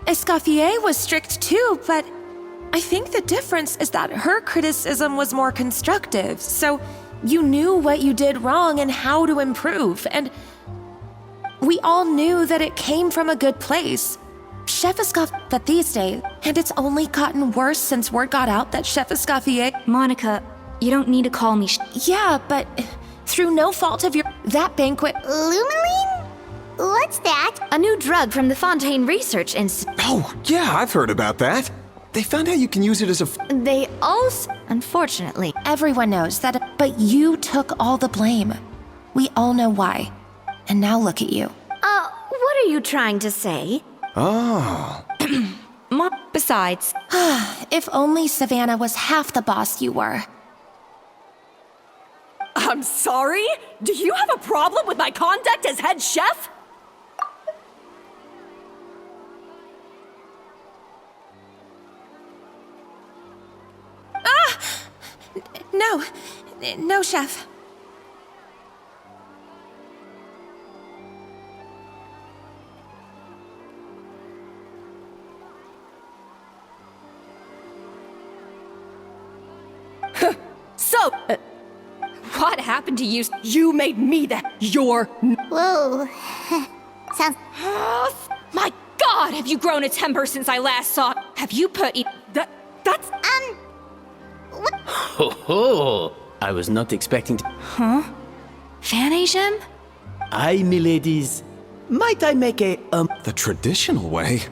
Escoffier was strict too, but I think the difference is that her criticism was more constructive, so you knew what you did wrong and how to improve, and we all knew that it came from a good place. Chef Escoffier, but these days, and it's only gotten worse since word got out that Chef Escoffier— Monica, you don't need to call me Yeah, but through no fault of your— that banquet— Lumaline? What's that? a new drug from the Fontaine Research Institute. Oh, yeah, I've heard about that. They found out you can use it as a They also, unfortunately, Everyone knows that, but you took all the blame. We all know why. And now look at you. what are you trying to say? Oh. Besides, If only Savannah was half the boss you were. I'm sorry? Do you have a problem with my conduct as head chef? No. No, Chef. So, what happened to you? you made me your— Whoa. Sounds... My God, have you grown a temper since I last saw? Have you put? That's— Ho ho! I was not expecting to. Fanasium? Aye, miladies. Might I make a, The traditional way?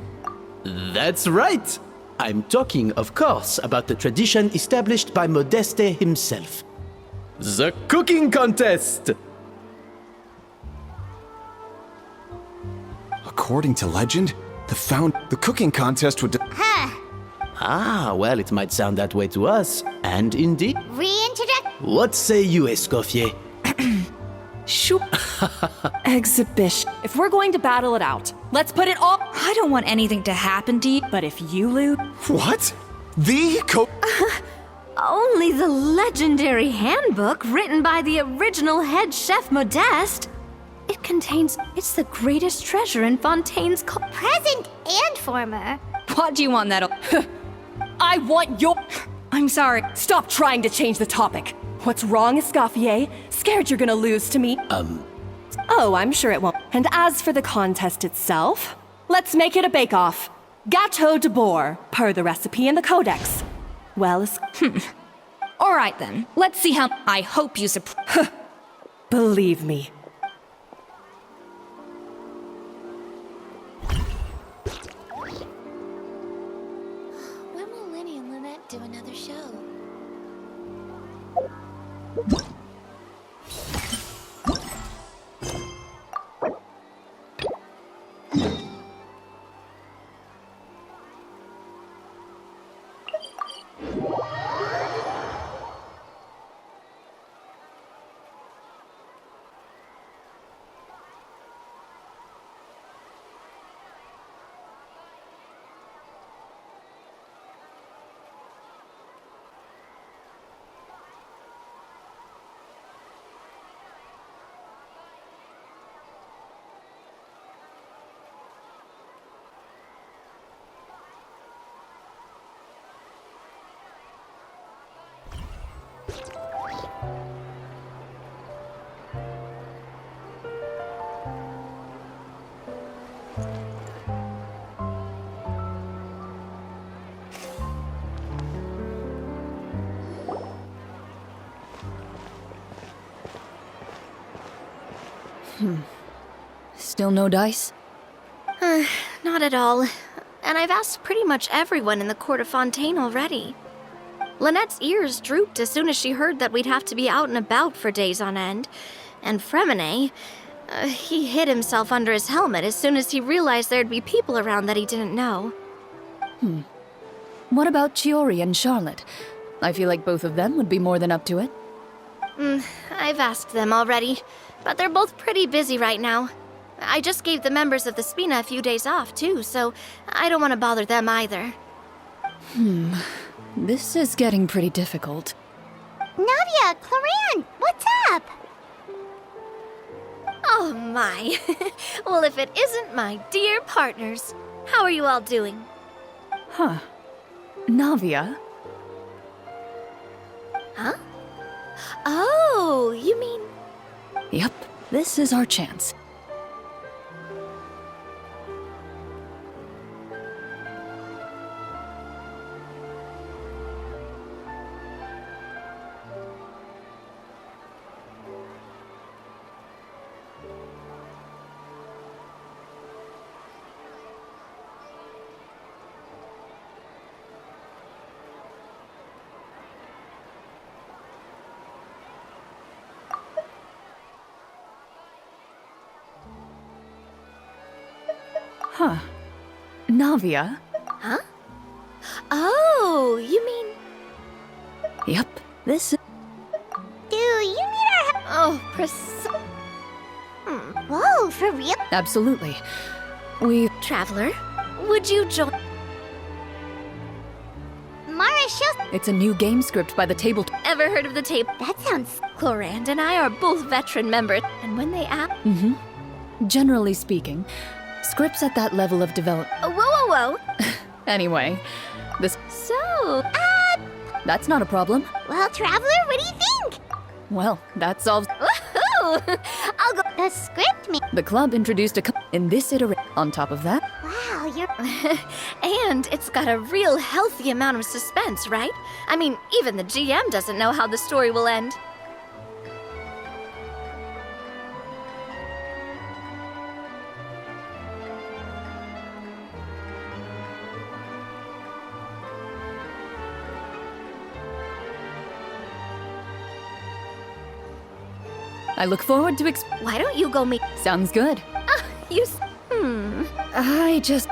That's right! I'm talking, of course, about the tradition established by Modeste himself. The cooking contest! According to legend, the cooking contest would... Ah, well, it might sound that way to us. And indeed. Reintroduct... What say you, Escoffier? Shoot. Exhibition. If we're going to battle it out, let's put it all— I don't want anything to happen to you. But if you lose— What? The Only the legendary handbook written by the original head chef Modeste. It contains, it's the greatest treasure in Fontaine's Present and former. What do you want that? I want your— I'm sorry. Stop trying to change the topic. What's wrong, Escoffier? Scared you're gonna lose to me? Oh, I'm sure it won't. And as for the contest itself, let's make it a bake-off. Gâteau de Bourg, per the recipe in the codex. Well, All right then. Let's see how. I hope you believe me. When will Lenny and Lynette do another show? Still no dice? Not at all. And I've asked pretty much everyone in the court of Fontaine already. Lynette's ears drooped as soon as she heard that we'd have to be out and about for days on end. And Fremine, he hid himself under his helmet as soon as he realized there'd be people around that he didn't know. What about Chiori and Charlotte? I feel like both of them would be more than up to it. I've asked them already, but they're both pretty busy right now. I just gave the members of the Spina a few days off, too, so I don't want to bother them either. This is getting pretty difficult. Nadia, Claran, what's up? Oh my. Well, if it isn't my dear partners. How are you all doing? Huh. Navia? Huh? Oh, you mean... Yep, this is our chance. Huh. Navia? Huh? Oh, you mean... Yep, this is... Do you need our help? Oh, Whoa, for real? Absolutely. We... Traveler, would you join... Mara, show... It's a new game script by the table... Ever heard of the table? That sounds... Clorand and I are both veteran members, and when they ask... Generally speaking, scripts at that level of develop... Whoa. Anyway, this... So... That's not a problem. Well, Traveler, what do you think? Well, that solves... Woohoo! I'll go... The script me... The club introduced in this iteration. On top of that, Wow, you're... And it's got a real healthy amount of suspense, right? I mean, even the GM doesn't know how the story will end. I look forward to Why don't you go meet... Sounds good. You... I just...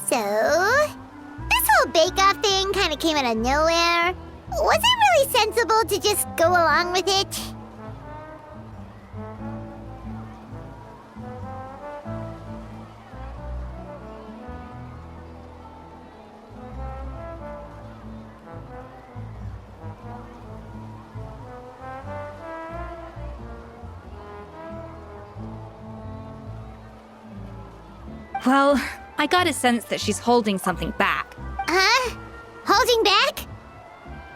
So... This whole bake-off thing kind of came out of nowhere. Was it really sensible to just go along with it? Well, I got a sense that she's holding something back. Huh? Holding back?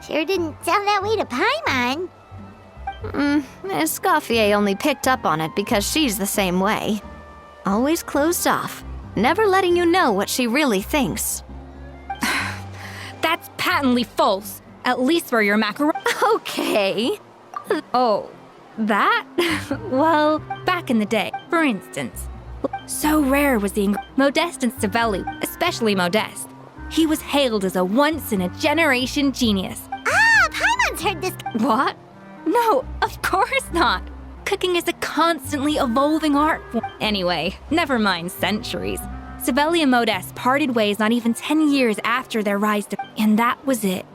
Sure didn't sound that way to Paimon. Escoffier only picked up on it because she's the same way. Always closed off, never letting you know what she really thinks. That's patently false. At least for your macaroni. Okay. Oh, that? Well, back in the day, for instance. So rare was the Modeste and Savelli, especially Modeste. He was hailed as a once-in-a-generation genius. Ah, Paimon's heard this. What? No, of course not. Cooking is a constantly evolving art form. Anyway, never mind centuries. Savelli and Modeste parted ways not even 10 years after their rise to... And that was it.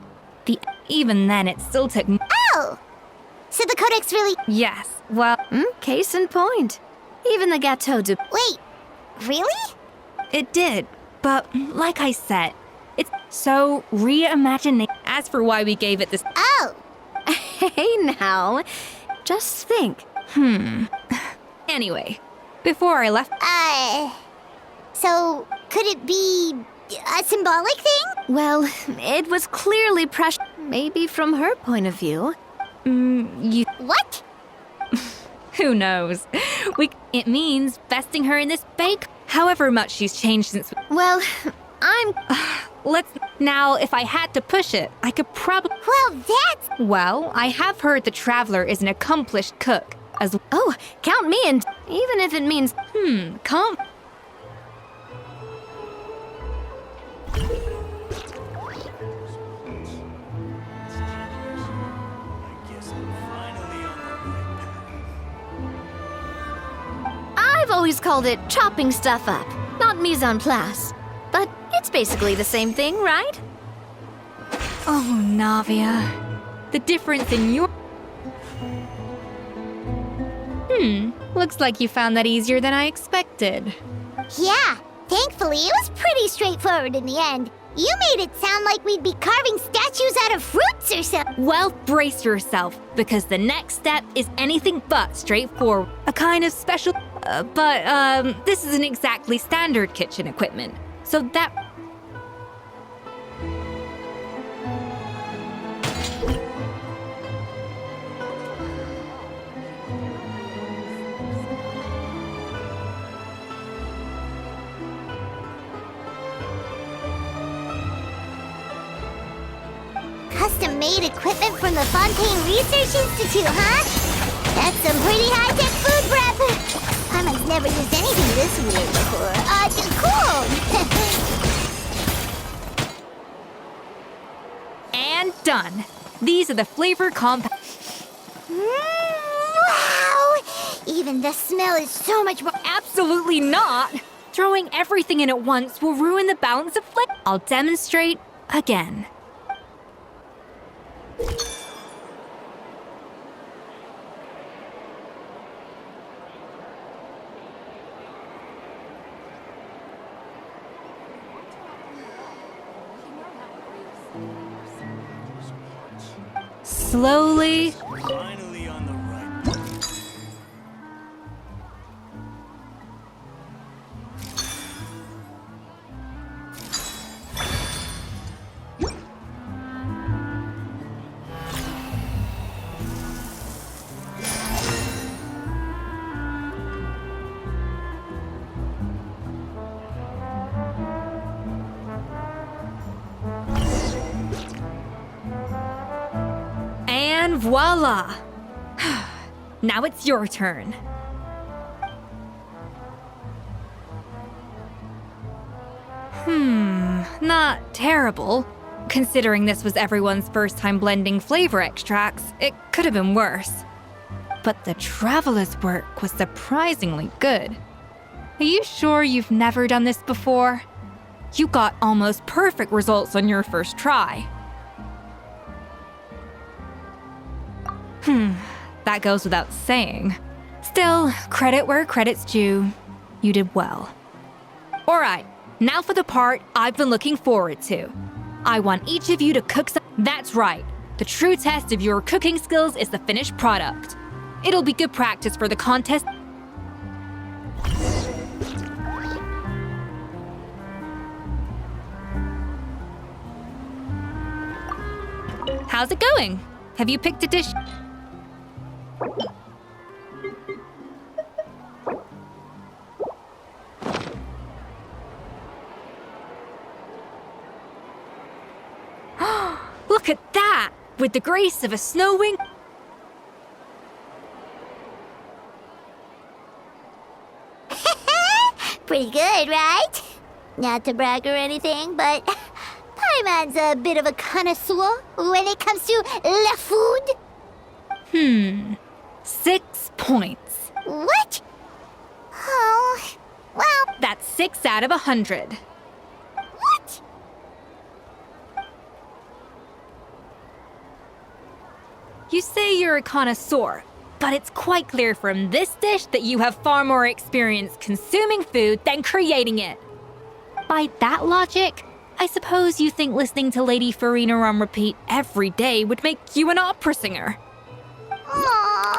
Even then, it still took... Oh! So the Codex really... Yes, well... Case in point. Even the Gâteau de... Wait, really? It did, but like I said, it's so reimagining. As for why we gave it this... Oh! Hey now, just think. Anyway, before I left... So So, could it be a symbolic thing? Well, it was clearly precious. Maybe from her point of view. What? Who knows? It means vesting her in this bake. However much she's changed since. Well, I'm. Now, if I had to push it, I could probably. Well, that's... Well, I have heard the Traveler is an accomplished cook, as. Oh, count me in. Even if it means. Come. I've always called it chopping stuff up, not mise en place. But it's basically the same thing, right? Oh, Navia. The difference in your. Looks like you found that easier than I expected. Yeah, thankfully it was pretty straightforward in the end. You made it sound like we'd be carving statues out of fruits or something. Well, brace yourself, because the next step is anything but straightforward. A kind of special. But this isn't exactly standard kitchen equipment. So that. Custom-made equipment from the Fontaine Research Institute, huh? That's some pretty high-tech food prep. Paimon never used anything this weird before. Cool! And done. These are the flavor compounds. Wow! Even the smell is so much more... Absolutely not! Throwing everything in at once will ruin the balance of flavor. I'll demonstrate again. Slowly. Finally on the right. And voila! Now it's your turn. Not terrible. Considering this was everyone's first time blending flavor extracts, it could have been worse. But the Traveler's work was surprisingly good. Are you sure you've never done this before? You got almost perfect results on your first try. That goes without saying. Still, credit where credit's due. You did well. Alright, now for the part I've been looking forward to. I want each of you to cook some. That's right. The true test of your cooking skills is the finished product. It'll be good practice for the contest. How's it going? Have you picked a dish? Look at that! With the grace of a snow wing. Pretty good, right? Not to brag or anything, but Paimon's a bit of a connoisseur when it comes to la food. 6 points. What? Oh, well, That's 6 out of 100. what? You say you're a connoisseur, but it's quite clear from this dish that you have far more experience consuming food than creating it. By that logic, I suppose you think listening to Lady Farina on repeat every day would make you an opera singer. Aw,